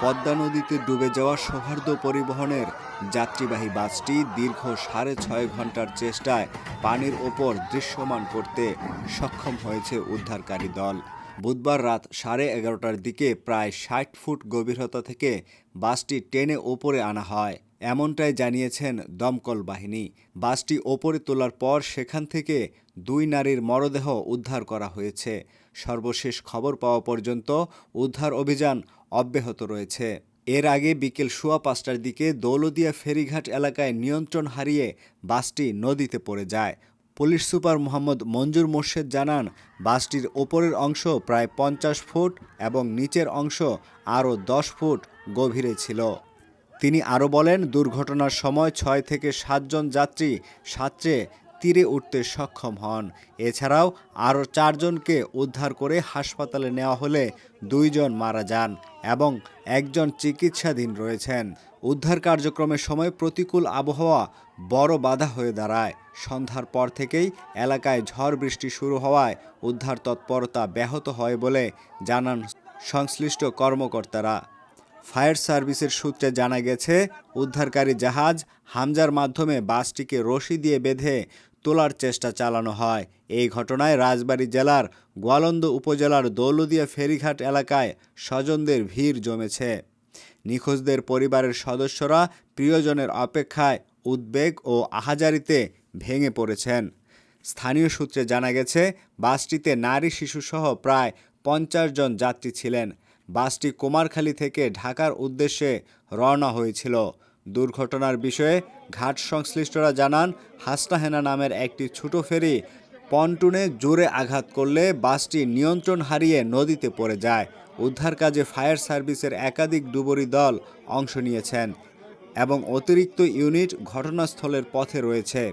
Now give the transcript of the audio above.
পদ্মা নদীতে ডুবে যাওয়া সৌহার্দ্য পরিবহনের যাত্রীবাহী বাসটি দীর্ঘ 6.5 ঘন্টার চেষ্টায় পানির ওপর দৃশ্যমান করতে সক্ষম হয়েছে উদ্ধারকারী দল। বুধবার রাত 11:30টার দিকে প্রায় 60 ফুট গভীরতা থেকে বাসটি টেনে ওপরে আনা হয়, এমনটাই জানিয়েছেন দমকল বাহিনী। বাসটি ওপরে তোলার পর সেখান থেকে 2 নারীর মরদেহ উদ্ধার করা হয়েছে। সর্বশেষ খবর পাওয়া পর্যন্ত উদ্ধার অভিযান অব্যাহত রয়েছে। এর আগে বিকেল 5:15টার দিকে দৌলতদিয়া ফেরিঘাট এলাকায় নিয়ন্ত্রণ হারিয়ে বাসটি নদীতে পড়ে যায়। পুলিশ সুপার মোহাম্মদ মঞ্জুর মোর্শেদ জানান, বাসটির ওপরের অংশ প্রায় 50 ফুট এবং নিচের অংশ আরও 10 ফুট গভীরে ছিল। তিনি আরও বলেন, দুর্ঘটনার সময় 6 থেকে 7 জন যাত্রী সাঁতরে তীরে উঠতে সক্ষম হন। এছাড়াও আরও 4 জনকে উদ্ধার করে হাসপাতালে নেওয়া হলে 2 জন মারা যান এবং 1 জন চিকিৎসাধীন রয়েছেন। উদ্ধার কার্যক্রমের সময় প্রতিকূল আবহাওয়া বড় বাধা হয়ে দাঁড়ায়। সন্ধ্যার পর থেকেই এলাকায় ঝড় বৃষ্টি শুরু হওয়ায় উদ্ধার তৎপরতা ব্যাহত হয় বলে জানান সংশ্লিষ্ট কর্মকর্তারা। ফায়ার সার্ভিসের সূত্রে জানা গেছে, উদ্ধারকারী জাহাজ হামজার মাধ্যমে বাসটিকে রশি দিয়ে বেঁধে তোলার চেষ্টা চালানো হয়। এই ঘটনায় রাজবাড়ী জেলার গোয়ালন্দ উপজেলার দৌলতদিয়া ফেরিঘাট এলাকায় স্বজনদের ভিড় জমেছে। নিখোঁজদের পরিবারের সদস্যরা প্রিয়জনের অপেক্ষায় উদ্বেগ ও আহাজারিতে ভেঙে পড়েছেন। স্থানীয় সূত্রে জানা গেছে, বাসটিতে নারী শিশুসহ প্রায় 50 জন যাত্রী ছিলেন। বাসটি কুমারখালী থেকে ঢাকার উদ্দেশ্যে রওনা হয়েছিল। দুর্ঘটনার বিষয়ে ঘাট সংশ্লিষ্টরা জানান, হাসনাহেনা নামের একটি ছোট ফেরি পন্টুনে জোরে আঘাত করলে বাসটি নিয়ন্ত্রণ হারিয়ে নদীতে পড়ে যায়। উদ্ধার কাজে ফায়ার সার্ভিসের একাধিক ডুবুরি দল অংশ নিয়েছেন এবং অতিরিক্ত ইউনিট ঘটনাস্থলের পথে রয়েছে।